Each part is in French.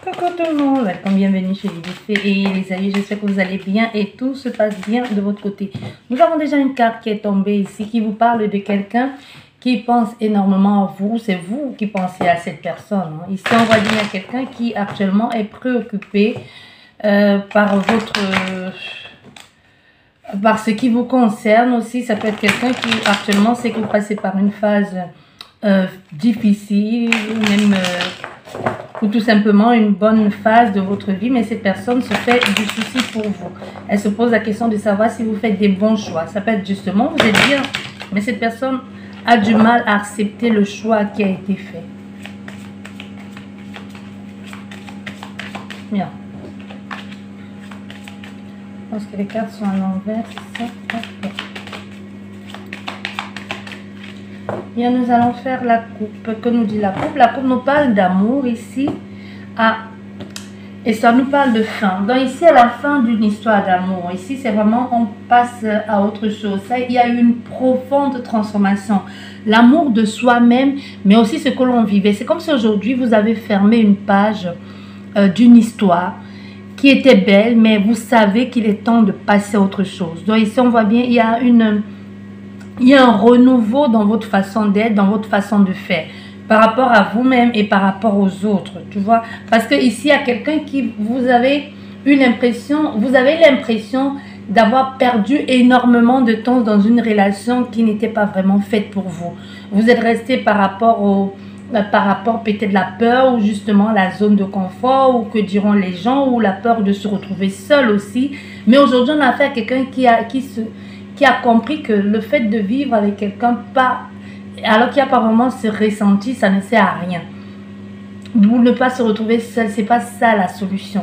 Coucou tout le monde, welcome, bienvenue chez Libifé et les amis, j'espère que vous allez bien et tout se passe bien de votre côté. Nous avons déjà une carte qui est tombée ici qui vous parle de quelqu'un qui pense énormément à vous, c'est vous qui pensez à cette personne. Ici on voit bien quelqu'un qui actuellement est préoccupé par ce qui vous concerne aussi. Ça peut être quelqu'un qui actuellement sait que vous passez par une phase difficile ou même ou tout simplement une bonne phase de votre vie, mais cette personne se fait du souci pour vous. Elle se pose la question de savoir si vous faites des bons choix. Ça peut être justement, vous êtes bien, mais cette personne a du mal à accepter le choix qui a été fait. Bien. Je pense que les cartes sont à l'envers, c'est ça. Okay. Bien, nous allons faire la coupe. Que nous dit la coupe? La coupe nous parle d'amour ici. Et ça nous parle de fin. Donc ici, à la fin d'une histoire d'amour. Ici, c'est vraiment, on passe à autre chose. Ça, il y a eu une profonde transformation. L'amour de soi-même, mais aussi ce que l'on vivait. C'est comme si aujourd'hui, vous avez fermé une page d'une histoire qui était belle, mais vous savez qu'il est temps de passer à autre chose. Donc ici, on voit bien, il y a un renouveau dans votre façon d'être, dans votre façon de faire, par rapport à vous-même et par rapport aux autres, tu vois. Parce que ici, il y a quelqu'un qui, vous avez l'impression d'avoir perdu énormément de temps dans une relation qui n'était pas vraiment faite pour vous. Vous êtes resté par rapport peut-être la peur ou justement la zone de confort ou que diront les gens ou la peur de se retrouver seul aussi. Mais aujourd'hui, on a affaire à quelqu'un qui a compris que le fait de vivre avec quelqu'un, alors qu'il n'y a pas vraiment ce ressenti, ça ne sert à rien. Vous ne pas se retrouver seul, c'est pas ça la solution.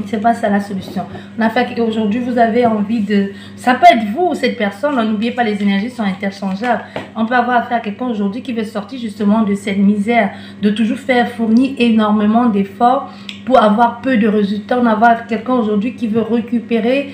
C'est pas ça la solution. On a fait qu'aujourd'hui vous avez envie de... Ça peut être vous ou cette personne, n'oubliez pas, les énergies sont interchangeables. On peut avoir affaire à quelqu'un aujourd'hui qui veut sortir justement de cette misère, de toujours fournir énormément d'efforts pour avoir peu de résultats. On a avoir quelqu'un aujourd'hui qui veut récupérer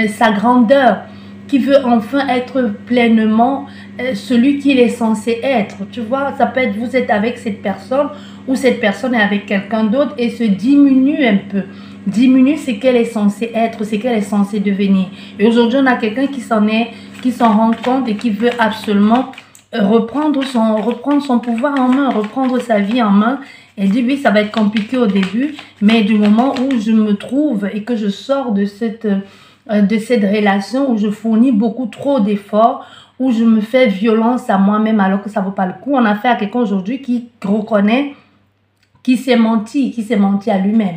sa grandeur, qui veut enfin être pleinement celui qu'il est censé être. Tu vois, ça peut être vous êtes avec cette personne ou cette personne est avec quelqu'un d'autre et se diminue un peu. Diminue ce qu'elle est censée être, ce qu'elle est censée devenir. Et aujourd'hui, on a quelqu'un qui s'en rend compte et qui veut absolument reprendre son pouvoir en main, reprendre sa vie en main. Et dit, oui, ça va être compliqué au début, mais du moment où je me trouve et que je sors de cette relation où je fournis beaucoup trop d'efforts, où je me fais violence à moi-même alors que ça ne vaut pas le coup. On a fait à quelqu'un aujourd'hui qui reconnaît, qui s'est menti à lui-même.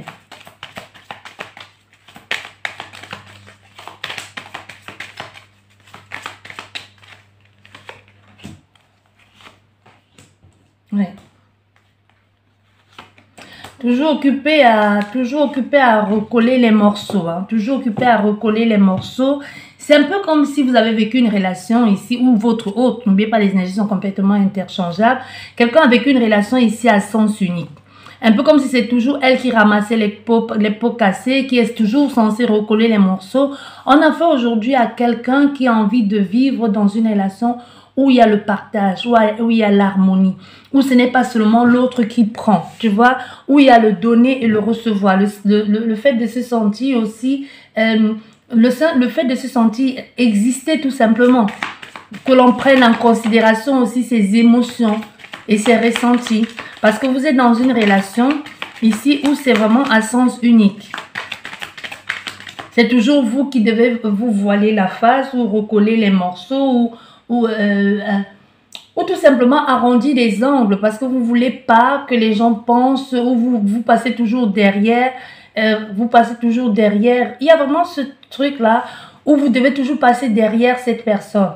Ouais. Toujours occupé à recoller les morceaux. Hein. Toujours occupé à recoller les morceaux. C'est un peu comme si vous avez vécu une relation ici où votre hôte, n'oubliez pas, les énergies sont complètement interchangeables. Quelqu'un a vécu une relation ici à sens unique. Un peu comme si c'est toujours elle qui ramassait les pots cassés, qui est toujours censée recoller les morceaux. On a fait aujourd'hui à quelqu'un qui a envie de vivre dans une relation où il y a le partage, où il y a l'harmonie, où ce n'est pas seulement l'autre qui prend, tu vois, où il y a le donner et le recevoir, le fait de se sentir aussi, le fait de se sentir exister tout simplement, que l'on prenne en considération aussi ses émotions et ses ressentis, parce que vous êtes dans une relation ici où c'est vraiment à sens unique. C'est toujours vous qui devez vous voiler la face ou recoller les morceaux ou tout simplement arrondir les angles parce que vous ne voulez pas que les gens pensent ou vous passez toujours derrière. Il y a vraiment ce truc-là où vous devez toujours passer derrière cette personne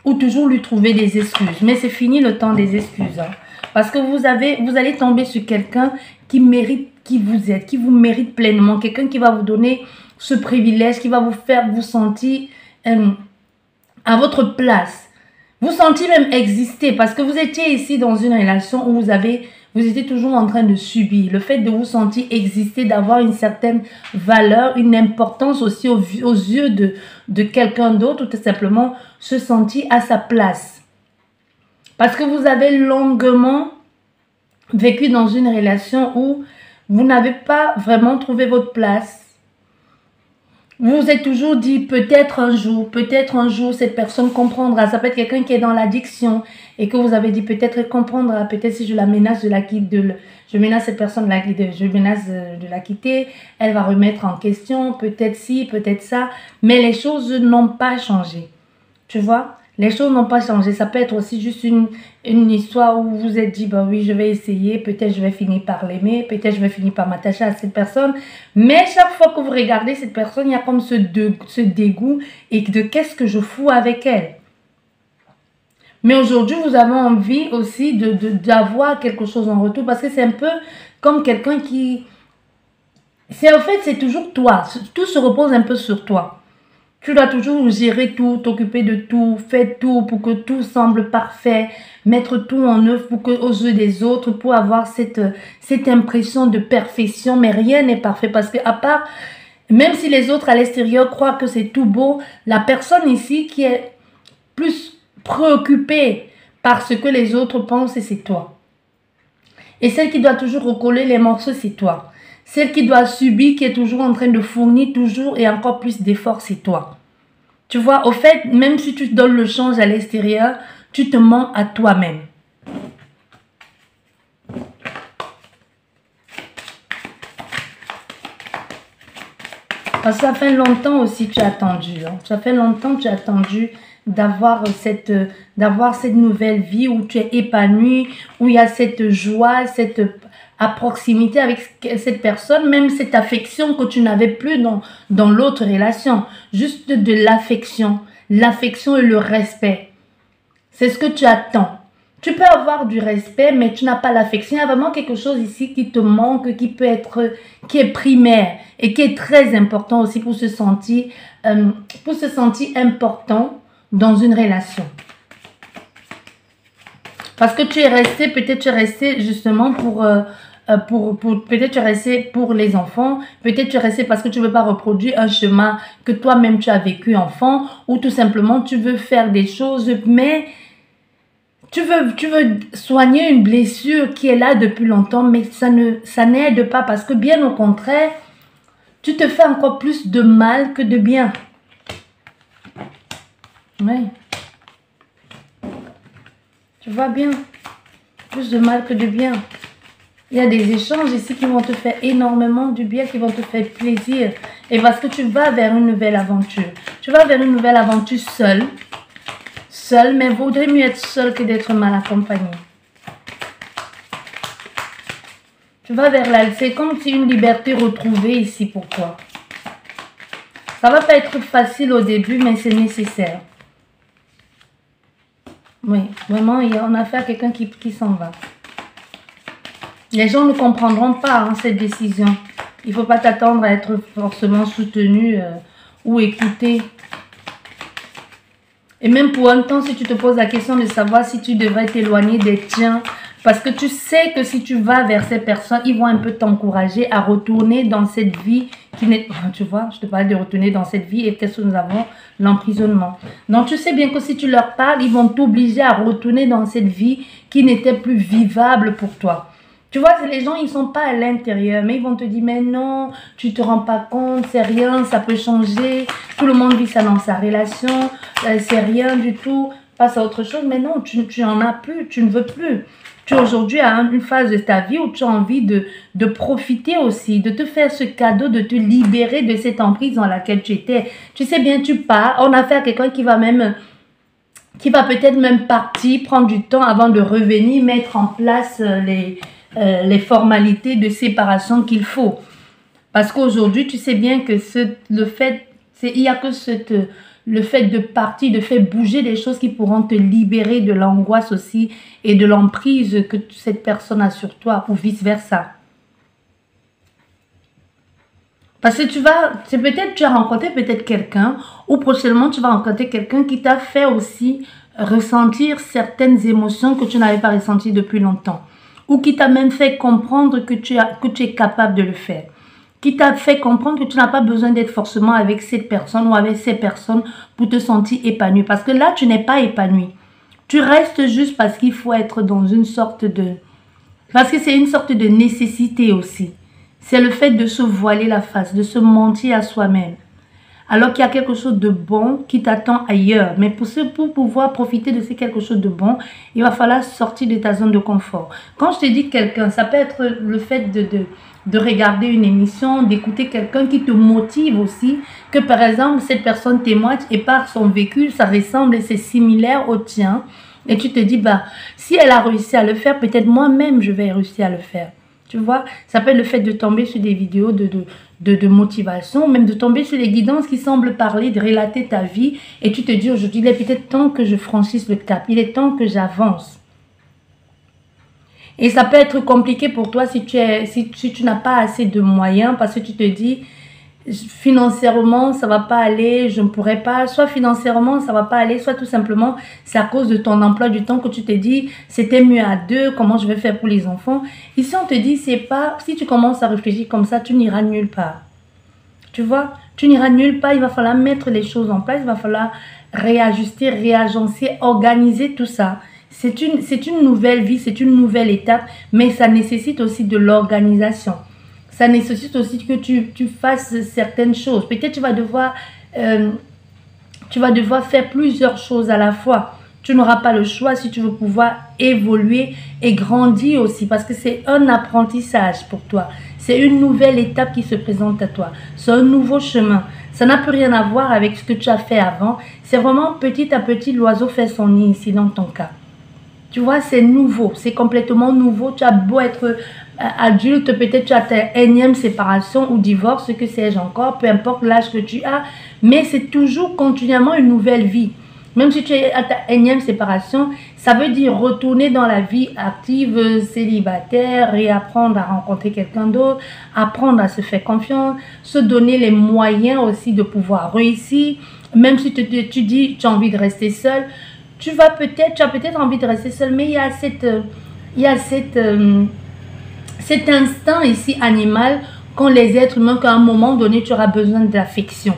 ou toujours lui trouver des excuses. Mais c'est fini le temps des excuses. Hein. Parce que vous allez tomber sur quelqu'un qui mérite qui vous êtes, qui vous mérite pleinement. Quelqu'un qui va vous donner ce privilège, qui va vous faire vous sentir à votre place. Vous sentez même exister parce que vous étiez ici dans une relation où vous étiez toujours en train de subir. Le fait de vous sentir exister, d'avoir une certaine valeur, une importance aussi aux yeux de quelqu'un d'autre ou tout simplement se sentir à sa place. Parce que vous avez longuement vécu dans une relation où vous n'avez pas vraiment trouvé votre place. Vous vous êtes toujours dit peut-être un jour, cette personne comprendra. Ça peut être quelqu'un qui est dans l'addiction et que vous avez dit peut-être elle comprendra. Peut-être si je la menace je menace cette personne je menace de la quitter, elle va remettre en question, peut-être ci, peut-être ça. Mais les choses n'ont pas changé. Tu vois? Les choses n'ont pas changé. Ça peut être aussi juste une histoire où vous vous êtes dit, bah oui, je vais essayer, peut-être je vais finir par l'aimer, peut-être je vais finir par m'attacher à cette personne. Mais chaque fois que vous regardez cette personne, il y a comme ce dégoût et de qu'est-ce que je fous avec elle. Mais aujourd'hui, vous avez envie aussi d'avoir quelque chose en retour parce que c'est un peu comme quelqu'un qui... En fait, c'est toujours toi. Tout se repose un peu sur toi. Tu dois toujours gérer tout, t'occuper de tout, faire tout pour que tout semble parfait, mettre tout en œuvre pour que, aux yeux des autres, pour avoir cette impression de perfection. Mais rien n'est parfait parce que à part, même si les autres à l'extérieur croient que c'est tout beau, la personne ici qui est plus préoccupée par ce que les autres pensent, c'est toi. Et celle qui doit toujours recoller les morceaux, c'est toi. Celle qui doit subir, qui est toujours en train de fournir toujours et encore plus d'efforts, c'est toi. Tu vois, au fait, même si tu donnes le change à l'extérieur, tu te mens à toi-même. Parce que ça fait longtemps aussi que tu as attendu. Hein. Ça fait longtemps que tu as attendu d'avoir cette nouvelle vie où tu es épanoui, où il y a cette joie, à proximité avec cette personne, même cette affection que tu n'avais plus dans l'autre relation. Juste de l'affection et le respect. C'est ce que tu attends. Tu peux avoir du respect, mais tu n'as pas l'affection. Il y a vraiment quelque chose ici qui te manque, qui est primaire et qui est très important aussi pour se sentir important dans une relation. Parce que tu es resté, peut-être tu es resté justement peut-être tu es resté pour les enfants, peut-être tu es resté parce que tu ne veux pas reproduire un chemin que toi-même tu as vécu enfant, ou tout simplement tu veux faire des choses, mais tu veux soigner une blessure qui est là depuis longtemps, mais ça n'aide pas parce que bien au contraire, tu te fais encore plus de mal que de bien. Oui. Tu vois bien, plus de mal que de bien. Il y a des échanges ici qui vont te faire énormément du bien, qui vont te faire plaisir. Et parce que tu vas vers une nouvelle aventure. Tu vas vers une nouvelle aventure seule. Seule, mais vaudrait mieux être seule que d'être mal accompagnée. Tu vas vers là. C'est comme si une liberté retrouvée ici pour toi. Ça ne va pas être facile au début, mais c'est nécessaire. Oui, vraiment, on a affaire à quelqu'un qui s'en va. Les gens ne comprendront pas cette décision. Il ne faut pas t'attendre à être forcément soutenu ou écouté. Et même pour un temps, si tu te poses la question de savoir si tu devrais t'éloigner des tiens, parce que tu sais que si tu vas vers ces personnes, ils vont un peu t'encourager à retourner dans cette vie qui n'est... Tu vois, je te parle de retourner dans cette vie et qu'est-ce que nous avons? L'emprisonnement. Donc tu sais bien que si tu leur parles, ils vont t'obliger à retourner dans cette vie qui n'était plus vivable pour toi. Tu vois, les gens, ils ne sont pas à l'intérieur, mais ils vont te dire, mais non, tu ne te rends pas compte, c'est rien, ça peut changer. Tout le monde vit ça dans sa relation, c'est rien du tout, passe à autre chose. Mais non, tu n'en as plus, tu ne veux plus. Tu es aujourd'hui à une phase de ta vie où tu as envie de profiter aussi, de te faire ce cadeau, de te libérer de cette emprise dans laquelle tu étais. Tu sais bien, tu pars, on a affaire à quelqu'un qui va peut-être même partir, prendre du temps avant de revenir, mettre en place les formalités de séparation qu'il faut. Parce qu'aujourd'hui, tu sais bien que le fait de partir, de faire bouger des choses qui pourront te libérer de l'angoisse aussi et de l'emprise que cette personne a sur toi ou vice-versa. Parce que tu as rencontré peut-être quelqu'un ou prochainement tu vas rencontrer quelqu'un qui t'a fait aussi ressentir certaines émotions que tu n'avais pas ressenties depuis longtemps. Ou qui t'a même fait comprendre que tu es capable de le faire. Qui t'a fait comprendre que tu n'as pas besoin d'être forcément avec cette personne ou avec ces personnes pour te sentir épanoui. Parce que là, tu n'es pas épanoui. Tu restes juste parce qu'il faut être dans une sorte de... Parce que c'est une sorte de nécessité aussi. C'est le fait de se voiler la face, de se mentir à soi-même. Alors qu'il y a quelque chose de bon qui t'attend ailleurs. Mais pour pouvoir profiter de ce quelque chose de bon, il va falloir sortir de ta zone de confort. Quand je te dis quelqu'un, ça peut être le fait de regarder une émission, d'écouter quelqu'un qui te motive aussi, que par exemple, cette personne témoigne et par son vécu, ça ressemble et c'est similaire au tien. Et tu te dis, bah, si elle a réussi à le faire, peut-être moi-même, je vais réussir à le faire. Tu vois, ça peut être le fait de tomber sur des vidéos de motivation, même de tomber sur les guidances qui semblent parler, de relater ta vie. Et tu te dis aujourd'hui, il est peut-être temps que je franchisse le cap. Il est temps que j'avance. Et ça peut être compliqué pour toi si tu n'as pas assez de moyens parce que tu te dis, financièrement, ça va pas aller, je ne pourrais pas. Soit financièrement, ça va pas aller, soit tout simplement, c'est à cause de ton emploi du temps que tu te dis, c'était mieux à deux, comment je vais faire pour les enfants. Ici, on te dit, c'est pas, si tu commences à réfléchir comme ça, tu n'iras nulle part. Tu vois, tu n'iras nulle part, il va falloir mettre les choses en place, il va falloir réajuster, réagencer, organiser tout ça. C'est une nouvelle vie, c'est une nouvelle étape, mais ça nécessite aussi de l'organisation. Ça nécessite aussi que tu fasses certaines choses. Peut-être tu vas devoir faire plusieurs choses à la fois. Tu n'auras pas le choix si tu veux pouvoir évoluer et grandir aussi. Parce que c'est un apprentissage pour toi. C'est une nouvelle étape qui se présente à toi. C'est un nouveau chemin. Ça n'a plus rien à voir avec ce que tu as fait avant. C'est vraiment petit à petit, l'oiseau fait son nid ici dans ton cas. Tu vois, c'est nouveau. C'est complètement nouveau. Tu as beau être adulte, peut-être tu as ta énième séparation ou divorce, ce que sais-je encore, peu importe l'âge que tu as, mais c'est toujours continuellement une nouvelle vie. Même si tu es à ta énième séparation, ça veut dire retourner dans la vie active, célibataire, réapprendre à rencontrer quelqu'un d'autre, apprendre à se faire confiance, se donner les moyens aussi de pouvoir réussir. Même si tu dis tu as envie de rester seul, tu as peut-être envie de rester seul, mais il y a cet instinct ici animal qu'ont les êtres humains qu'à un moment donné, tu auras besoin d'affection.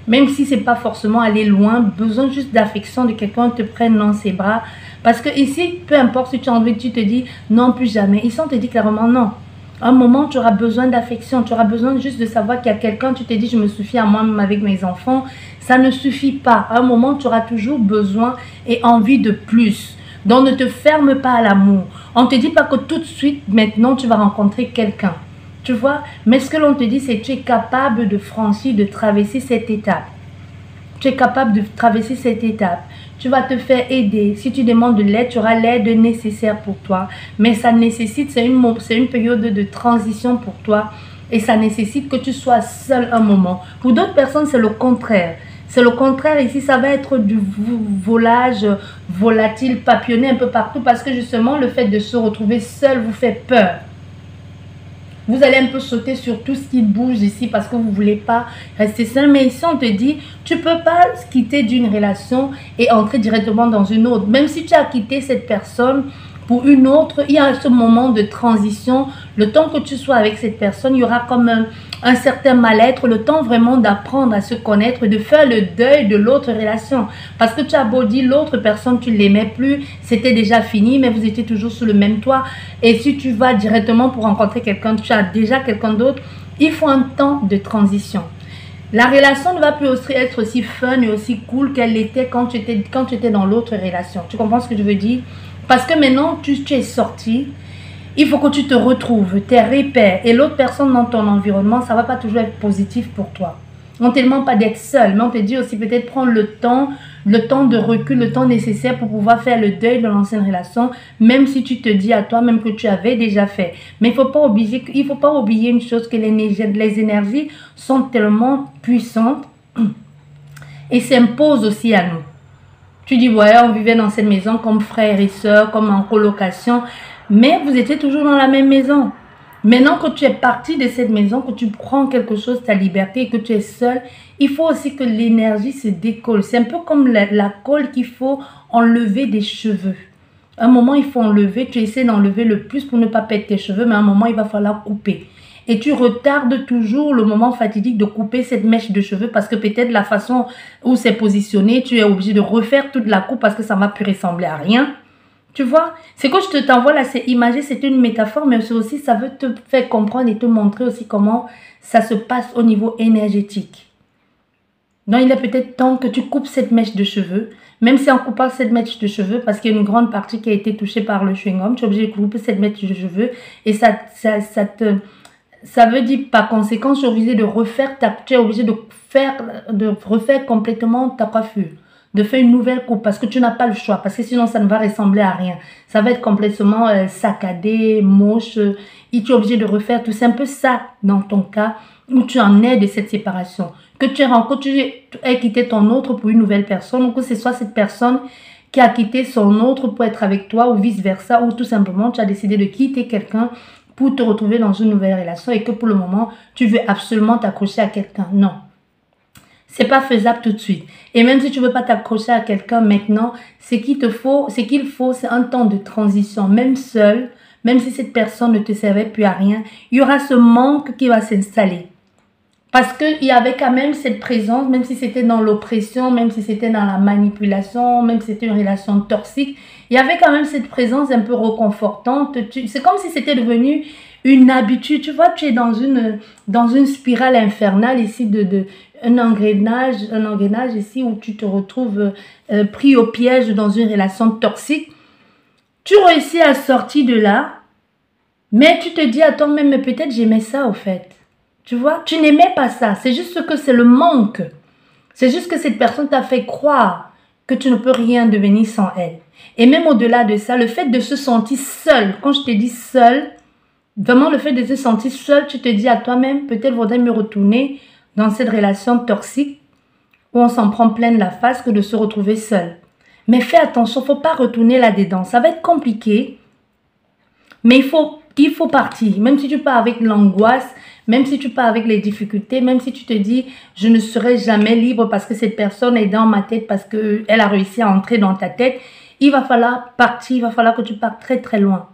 Même si ce n'est pas forcément aller loin, besoin juste d'affection, de quelqu'un qui te prenne dans ses bras. Parce que ici, peu importe si tu as envie, tu te dis non, plus jamais. Ici, on te dit clairement non. À un moment, tu auras besoin d'affection, tu auras besoin juste de savoir qu'il y a quelqu'un, tu te dis je me suffis à moi-même avec mes enfants. Ça ne suffit pas. À un moment, tu auras toujours besoin et envie de plus. Donc, ne te ferme pas à l'amour. On ne te dit pas que tout de suite, maintenant, tu vas rencontrer quelqu'un. Tu vois, mais ce que l'on te dit, c'est que tu es capable de franchir, de traverser cette étape. Tu es capable de traverser cette étape. Tu vas te faire aider. Si tu demandes de l'aide, tu auras l'aide nécessaire pour toi. Mais ça nécessite, c'est une période de transition pour toi. Et ça nécessite que tu sois seul un moment. Pour d'autres personnes, c'est le contraire. C'est le contraire. Ici, ça va être du volage volatile, papillonné un peu partout. Parce que justement, le fait de se retrouver seul vous fait peur. Vous allez un peu sauter sur tout ce qui bouge ici parce que vous ne voulez pas rester seul. Mais ici, on te dit, tu ne peux pas quitter d'une relation et entrer directement dans une autre. Même si tu as quitté cette personne pour une autre, il y a ce moment de transition. Le temps que tu sois avec cette personne, il y aura comme un certain mal-être. Le temps vraiment d'apprendre à se connaître, de faire le deuil de l'autre relation. Parce que tu as beau dire l'autre personne, tu ne l'aimais plus, c'était déjà fini, mais vous étiez toujours sous le même toit. Et si tu vas directement pour rencontrer quelqu'un, tu as déjà quelqu'un d'autre, il faut un temps de transition. La relation ne va plus être aussi fun et aussi cool qu'elle était quand tu étais dans l'autre relation. Tu comprends ce que je veux dire? Parce que maintenant, tu es sorti, il faut que tu te retrouves, tes repères. Et l'autre personne dans ton environnement, ça ne va pas toujours être positif pour toi. On ne te demande pas d'être seul, mais on te dit aussi peut-être prendre le temps de recul, le temps nécessaire pour pouvoir faire le deuil de l'ancienne relation, même si tu te dis à toi-même que tu avais déjà fait. Mais il ne faut pas oublier une chose, que les énergies sont tellement puissantes et s'imposent aussi à nous. Tu dis, ouais, on vivait dans cette maison comme frères et sœurs, comme en colocation, mais vous étiez toujours dans la même maison. Maintenant que tu es parti de cette maison, que tu prends quelque chose, ta liberté, et que tu es seul, il faut aussi que l'énergie se décolle. C'est un peu comme la colle qu'il faut enlever des cheveux. À un moment, il faut enlever, tu essaies d'enlever le plus pour ne pas perdre tes cheveux, mais à un moment, il va falloir couper. Et tu retardes toujours le moment fatidique de couper cette mèche de cheveux parce que peut-être la façon où c'est positionné, tu es obligé de refaire toute la coupe parce que ça ne va plus ressembler à rien. Tu vois, c'est que je t'envoie là, c'est imagé, c'est une métaphore, mais c'est aussi, ça veut te faire comprendre et te montrer aussi comment ça se passe au niveau énergétique. Donc, il est peut-être temps que tu coupes cette mèche de cheveux, même si en coupant cette mèche de cheveux, parce qu'il y a une grande partie qui a été touchée par le chewing-gum, tu es obligé de couper cette mèche de cheveux et ça veut dire par conséquent, tu es obligé de refaire tu es obligé de refaire complètement ta coiffure, de faire une nouvelle coupe parce que tu n'as pas le choix, parce que sinon ça ne va ressembler à rien. Ça va être complètement saccadé, moche, et tu es obligé de refaire tout. C'est un peu ça dans ton cas où tu en es de cette séparation. Que tu aies quitté ton autre pour une nouvelle personne, ou que ce soit cette personne qui a quitté son autre pour être avec toi, ou vice-versa, ou tout simplement tu as décidé de quitter quelqu'un pour te retrouver dans une nouvelle relation et que pour le moment, tu veux absolument t'accrocher à quelqu'un. Non, c'est pas faisable tout de suite. Et même si tu veux pas t'accrocher à quelqu'un maintenant, ce qu'il faut, c'est un temps de transition, même seul, même si cette personne ne te servait plus à rien, il y aura ce manque qui va s'installer. Parce qu'il y avait quand même cette présence, même si c'était dans l'oppression, même si c'était dans la manipulation, même si c'était une relation toxique, il y avait quand même cette présence un peu réconfortante. C'est comme si c'était devenu une habitude. Tu vois, tu es dans une spirale infernale ici, un engrenage ici où tu te retrouves pris au piège dans une relation toxique. Tu réussis à sortir de là, mais tu te dis à toi-même, mais peut-être j'aimais ça au fait. Tu vois, tu n'aimais pas ça. C'est juste que c'est le manque. C'est juste que cette personne t'a fait croire que tu ne peux rien devenir sans elle. Et même au-delà de ça, le fait de se sentir seul, quand je te dis seul, vraiment le fait de se sentir seul, tu te dis à toi-même, peut-être vaudrait mieux retourner dans cette relation toxique où on s'en prend plein la face que de se retrouver seul. Mais fais attention, il ne faut pas retourner là-dedans. Ça va être compliqué, mais il faut partir. Même si tu pars avec l'angoisse, même si tu pars avec les difficultés, même si tu te dis « je ne serai jamais libre parce que cette personne est dans ma tête, parce qu'elle a réussi à entrer dans ta tête », il va falloir partir, il va falloir que tu partes très très loin.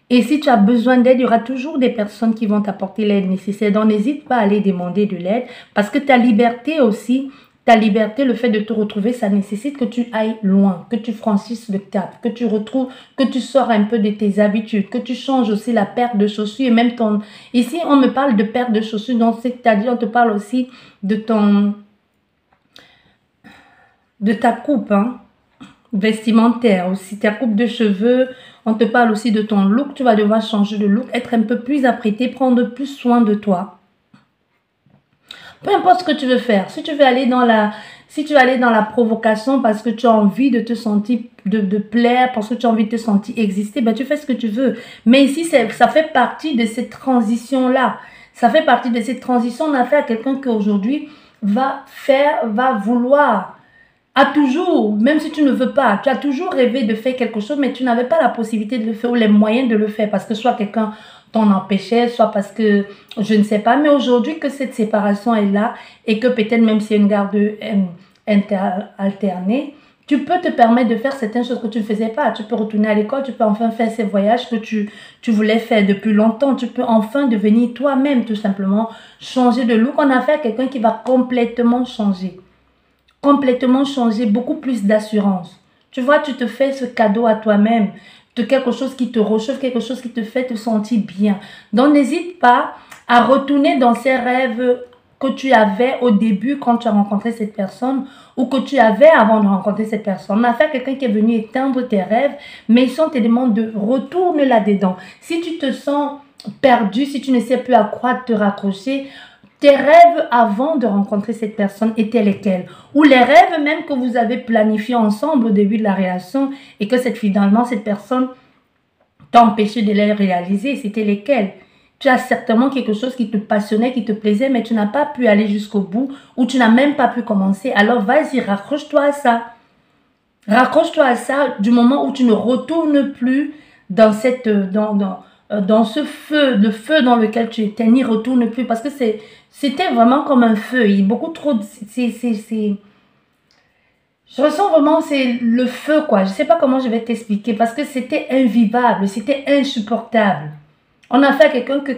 Et si tu as besoin d'aide, il y aura toujours des personnes qui vont t'apporter l'aide nécessaire. Donc n'hésite pas à aller demander de l'aide parce que ta liberté aussi, ta liberté, le fait de te retrouver, ça nécessite que tu ailles loin, que tu franchisses le cap, que tu retrouves, que tu sors un peu de tes habitudes, que tu changes aussi la paire de chaussures et même ton... Ici, on me parle de paire de chaussures, donc c'est-à-dire on te parle aussi de ta coupe vestimentaire aussi, ta coupe de cheveux. On te parle aussi de ton look, tu vas devoir changer de look, être un peu plus apprêté, prendre plus soin de toi. Peu importe ce que tu veux faire, si tu veux aller dans la provocation parce que tu as envie de te sentir, de plaire, parce que tu as envie de te sentir exister, ben tu fais ce que tu veux. Mais ici, ça fait partie de cette transition-là. Ça fait partie de cette transition. On a fait à quelqu'un qui aujourd'hui va vouloir, a toujours, même si tu ne veux pas, tu as toujours rêvé de faire quelque chose, mais tu n'avais pas la possibilité de le faire ou les moyens de le faire parce que soit quelqu'un t'en empêchait, soit parce que je ne sais pas. Mais aujourd'hui que cette séparation est là et que peut-être même si y a une garde alternée, tu peux te permettre de faire certaines choses que tu ne faisais pas. Tu peux retourner à l'école, tu peux enfin faire ces voyages que tu voulais faire depuis longtemps. Tu peux enfin devenir toi-même, tout simplement, changer de look. On a fait à quelqu'un qui va complètement changer, beaucoup plus d'assurance. Tu vois, tu te fais ce cadeau à toi-même, de quelque chose qui te réchauffe, quelque chose qui te fait te sentir bien. Donc, n'hésite pas à retourner dans ces rêves que tu avais au début quand tu as rencontré cette personne ou que tu avais avant de rencontrer cette personne. On a fait quelqu'un qui est venu éteindre tes rêves, mais ils sont te demandent de retourner là-dedans. Si tu te sens perdu, si tu ne sais plus à quoi te raccrocher, tes rêves avant de rencontrer cette personne étaient lesquels? Ou les rêves même que vous avez planifiés ensemble au début de la relation et que finalement cette personne t'a empêché de les réaliser, c'était lesquels? Tu as certainement quelque chose qui te passionnait, qui te plaisait, mais tu n'as pas pu aller jusqu'au bout ou tu n'as même pas pu commencer. Alors vas-y, raccroche-toi à ça. Raccroche-toi à ça du moment où tu ne retournes plus dans ce feu, le feu dans lequel tu étais, n'y retourne plus parce que c'était vraiment comme un feu. Il y a beaucoup trop de... Je ressens vraiment, c'est le feu, quoi. Je ne sais pas comment je vais t'expliquer parce que c'était invivable, c'était insupportable. On a fait à quelqu'un que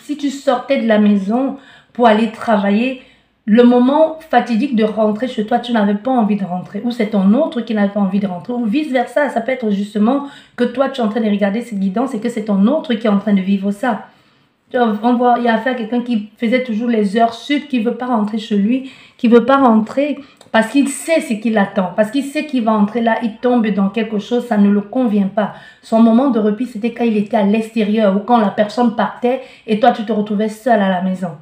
si tu sortais de la maison pour aller travailler, le moment fatidique de rentrer chez toi, tu n'avais pas envie de rentrer, ou c'est ton autre qui n'avait pas envie de rentrer, ou vice-versa. Ça peut être justement que toi, tu es en train de regarder cette guidance et que c'est ton autre qui est en train de vivre ça. On voit, il y a affaire à quelqu'un qui faisait toujours les heures sup, qui ne veut pas rentrer chez lui, qui ne veut pas rentrer parce qu'il sait ce qu'il attend, parce qu'il sait qu'il va entrer là, il tombe dans quelque chose, ça ne le convient pas. Son moment de repli, c'était quand il était à l'extérieur ou quand la personne partait et toi, tu te retrouvais seul à la maison.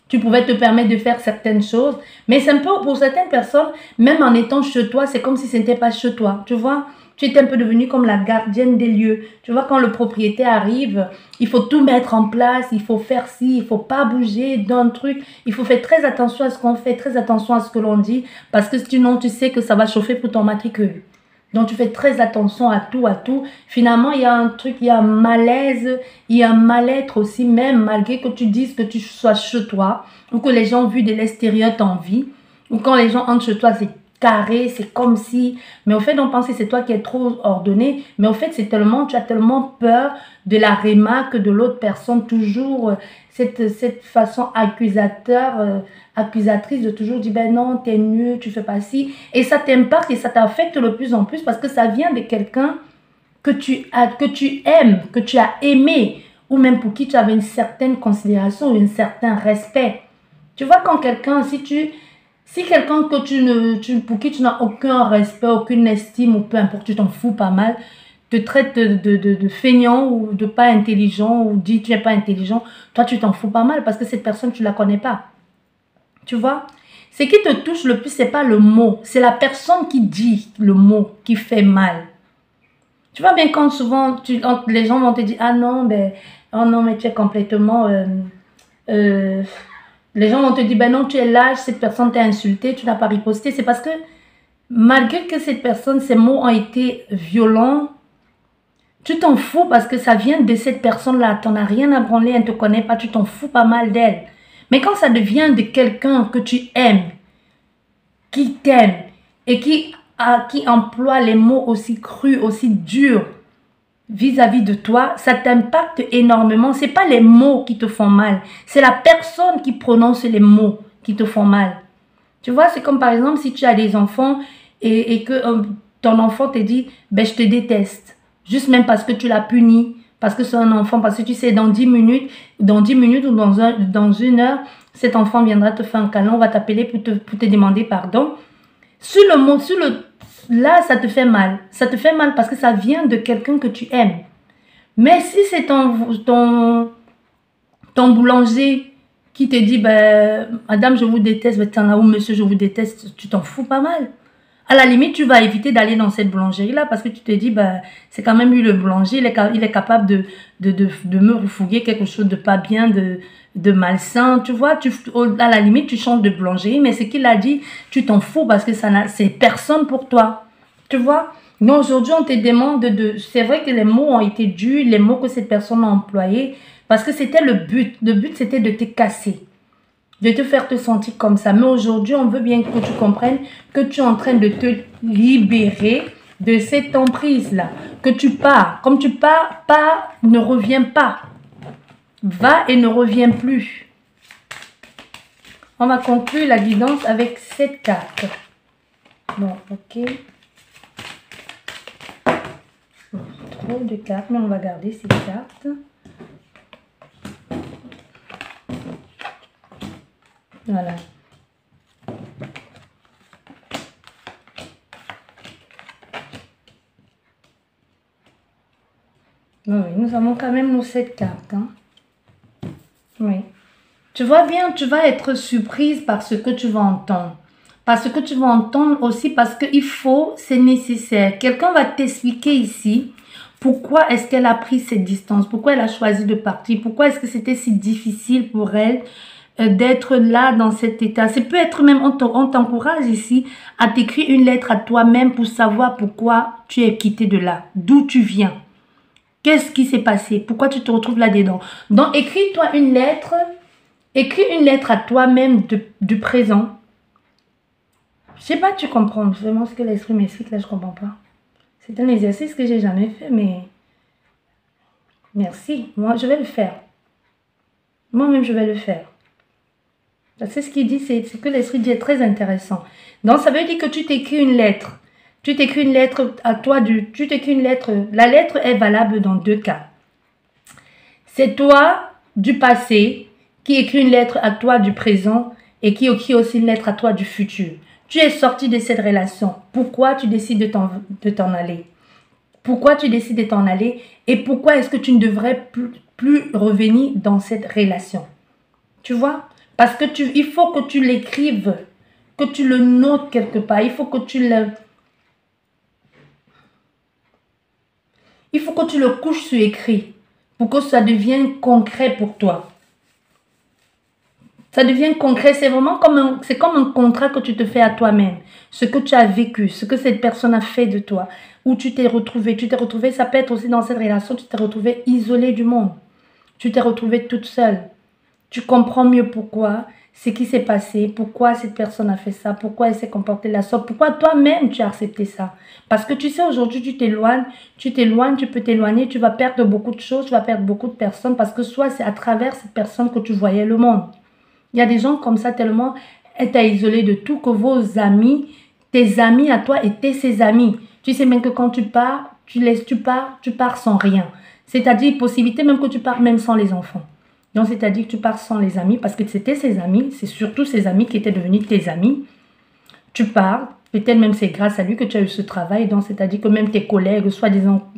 Tu pouvais te permettre de faire certaines choses, mais c'est un peu pour certaines personnes, même en étant chez toi, c'est comme si ce n'était pas chez toi, tu vois. Tu étais un peu devenue comme la gardienne des lieux. Tu vois, quand le propriétaire arrive, il faut tout mettre en place, il faut faire ci, il ne faut pas bouger d'un truc. Il faut faire très attention à ce qu'on fait, très attention à ce que l'on dit, parce que sinon, tu sais que ça va chauffer pour ton matricule. Donc, tu fais très attention à tout, à tout. Finalement, il y a un truc, il y a un malaise, il y a un mal-être aussi, même malgré que tu dises que tu sois chez toi, ou que les gens, vus de l'extérieur, t'envient, ou quand les gens entrent chez toi, c'est carré, c'est comme si, mais au fait, on pense que c'est toi qui es trop ordonné, mais au fait, c'est tellement, tu as tellement peur de la remarque de l'autre personne, toujours cette façon accusatrice de toujours dire, ben non, t'es nul, tu fais pas ci, et ça t'impacte et ça t'affecte de plus en plus parce que ça vient de quelqu'un que tu aimes, que tu as aimé, ou même pour qui tu avais une certaine considération, un certain respect. Tu vois, quand quelqu'un, si quelqu'un pour qui tu n'as aucun respect, aucune estime, ou peu importe, tu t'en fous pas mal, te traite de feignant ou de pas intelligent, ou dit tu n'es pas intelligent, toi tu t'en fous pas mal parce que cette personne, tu la connais pas. Tu vois? Ce qui te touche le plus, c'est pas le mot, c'est la personne qui dit le mot qui fait mal. Tu vois bien quand souvent les gens vont te dire ah non, ben, oh non, mais tu es complètement. Les gens vont te dire ben non, tu es lâche, cette personne t'a insulté, tu n'as pas riposté. C'est parce que malgré que cette personne, ses mots ont été violents, tu t'en fous parce que ça vient de cette personne-là. Tu n'en as rien à branler, elle ne te connaît pas, tu t'en fous pas mal d'elle. Mais quand ça devient de quelqu'un que tu aimes, qui t'aime et qui emploie les mots aussi crus, aussi durs vis-à-vis de toi, ça t'impacte énormément. Ce n'est pas les mots qui te font mal, c'est la personne qui prononce les mots qui te font mal. Tu vois, c'est comme par exemple si tu as des enfants et que ton enfant te dit ben, « je te déteste ». Juste même parce que tu l'as puni, parce que c'est un enfant, parce que tu sais, dans 10 minutes ou dans 1 heure, cet enfant viendra te faire un câlin, on va t'appeler pour te demander pardon. Là, ça te fait mal. Ça te fait mal parce que ça vient de quelqu'un que tu aimes. Mais si c'est ton boulanger qui te dit, ben, madame, je vous déteste, ben, ou monsieur, je vous déteste, tu t'en fous pas mal. À la limite, tu vas éviter d'aller dans cette boulangerie-là parce que tu te dis, ben, c'est quand même lui le boulanger, il est capable de me refouguer quelque chose de pas bien, de malsain. Tu vois, à la limite, tu changes de boulangerie, mais ce qu'il a dit, tu t'en fous parce que c'est personne pour toi. Tu vois? Donc aujourd'hui, on te demande c'est vrai que les mots ont été durs, les mots que cette personne a employés, parce que c'était le but. Le but, c'était de te casser, de te faire te sentir comme ça. Mais aujourd'hui, on veut bien que tu comprennes que tu es en train de te libérer de cette emprise-là. Que tu pars. Comme tu pars, ne reviens pas. Va et ne reviens plus. On va conclure la guidance avec cette carte. Bon, ok. Trop de cartes, mais on va garder ces cartes. Voilà. Oui, nous avons quand même nos 7 cartes. Hein. Oui. Tu vois bien, tu vas être surprise par ce que tu vas entendre. Parce que tu vas entendre aussi, parce qu'il faut, c'est nécessaire. Quelqu'un va t'expliquer ici pourquoi est-ce qu'elle a pris cette distance, pourquoi elle a choisi de partir, pourquoi est-ce que c'était si difficile pour elle d'être là dans cet état. Ça peut être même, on t'encourage ici à t'écrire une lettre à toi-même pour savoir pourquoi tu es quitté de là, d'où tu viens. Qu'est-ce qui s'est passé? Pourquoi tu te retrouves là-dedans? Donc, écris-toi une lettre. Écris une lettre à toi-même du présent. Je sais pas, tu comprends vraiment ce que l'esprit m'explique. Là, je comprends pas. C'est un exercice que j'ai jamais fait, mais merci. Moi, je vais le faire. Moi-même, je vais le faire. C'est ce qu'il dit, c'est ce que l'esprit dit est très intéressant. Donc, ça veut dire que tu t'écris une lettre. Tu t'écris une lettre à toi, tu t'écris une lettre. La lettre est valable dans 2 cas. C'est toi du passé qui écrit une lettre à toi du présent et qui écrit aussi une lettre à toi du futur. Tu es sorti de cette relation. Pourquoi tu décides de t'en aller? Pourquoi tu décides de t'en aller et pourquoi est-ce que tu ne devrais plus revenir dans cette relation? Tu vois? Parce que il faut que tu l'écrives, que tu le notes quelque part. Il faut que tu le couches sur écrit pour que ça devienne concret pour toi. Ça devient concret, c'est vraiment comme un contrat que tu te fais à toi-même. Ce que tu as vécu, ce que cette personne a fait de toi, où tu t'es retrouvé. Ça peut être aussi dans cette relation, tu t'es retrouvé isolé du monde. Tu t'es retrouvé toute seule. Tu comprends mieux pourquoi, ce qui s'est passé, pourquoi cette personne a fait ça, pourquoi elle s'est comportée de la sorte, pourquoi toi-même tu as accepté ça. Parce que tu sais, aujourd'hui, tu peux t'éloigner, tu vas perdre beaucoup de choses, tu vas perdre beaucoup de personnes, parce que soit c'est à travers cette personne que tu voyais le monde. Il y a des gens comme ça tellement étaient isolés de tout que vos amis, tes amis à toi étaient ses amis. Tu sais même que quand tu pars, tu pars sans rien. C'est-à-dire, possibilité même que tu pars même sans les enfants. Donc, c'est-à-dire que tu pars sans les amis parce que c'était ses amis, c'est surtout ses amis qui étaient devenus tes amis. Tu pars, peut-être même c'est grâce à lui que tu as eu ce travail. Donc, c'est-à-dire que même tes collègues, soi-disant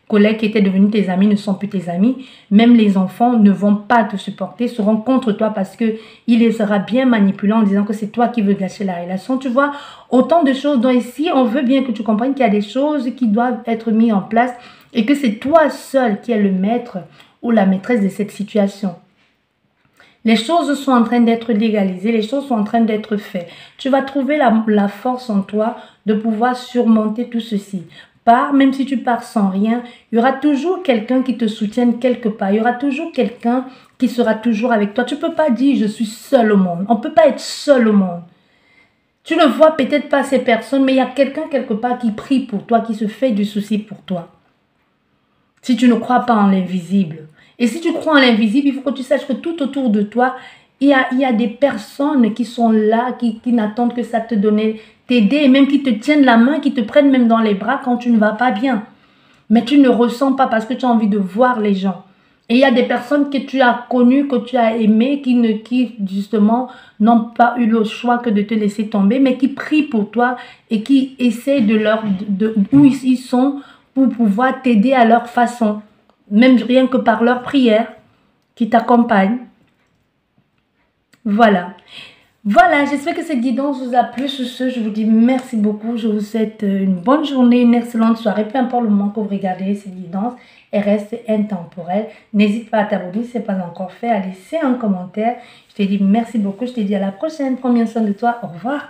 collègues qui étaient devenus tes amis ne sont plus tes amis. Même les enfants ne vont pas te supporter, seront contre toi parce qu'il les sera bien manipulé en disant que c'est toi qui veux gâcher la relation. Tu vois, autant de choses. Donc ici, on veut bien que tu comprennes qu'il y a des choses qui doivent être mises en place et que c'est toi seul qui es le maître ou la maîtresse de cette situation. Les choses sont en train d'être légalisées, les choses sont en train d'être faites. Tu vas trouver la force en toi de pouvoir surmonter tout ceci. Même si tu pars sans rien, il y aura toujours quelqu'un qui te soutienne quelque part. Il y aura toujours quelqu'un qui sera toujours avec toi. Tu ne peux pas dire je suis seul au monde. On ne peut pas être seul au monde. Tu ne vois peut-être pas ces personnes, mais il y a quelqu'un quelque part qui prie pour toi, qui se fait du souci pour toi. Si tu ne crois pas en l'invisible. Et si tu crois en l'invisible, il faut que tu saches que tout autour de toi, il y a des personnes qui sont là, qui n'attendent que ça te donne, t'aider, et même qui te tiennent la main, qui te prennent même dans les bras quand tu ne vas pas bien. Mais tu ne ressens pas parce que tu as envie de voir les gens. Et il y a des personnes que tu as connues, que tu as aimées, qui justement n'ont pas eu le choix que de te laisser tomber, mais qui prient pour toi et qui essaient où ils sont pour pouvoir t'aider à leur façon. Même rien que par leur prière qui t'accompagne. Voilà. Voilà, j'espère que cette guidance vous a plu. Sur ce, je vous dis merci beaucoup. Je vous souhaite une bonne journée, une excellente soirée. Peu importe le moment que vous regardez cette guidance, elle reste intemporelle. N'hésite pas à t'abonner si ce n'est pas encore fait, à laisser un commentaire. Je te dis merci beaucoup. Je te dis à la prochaine. Prends bien soin de toi. Au revoir.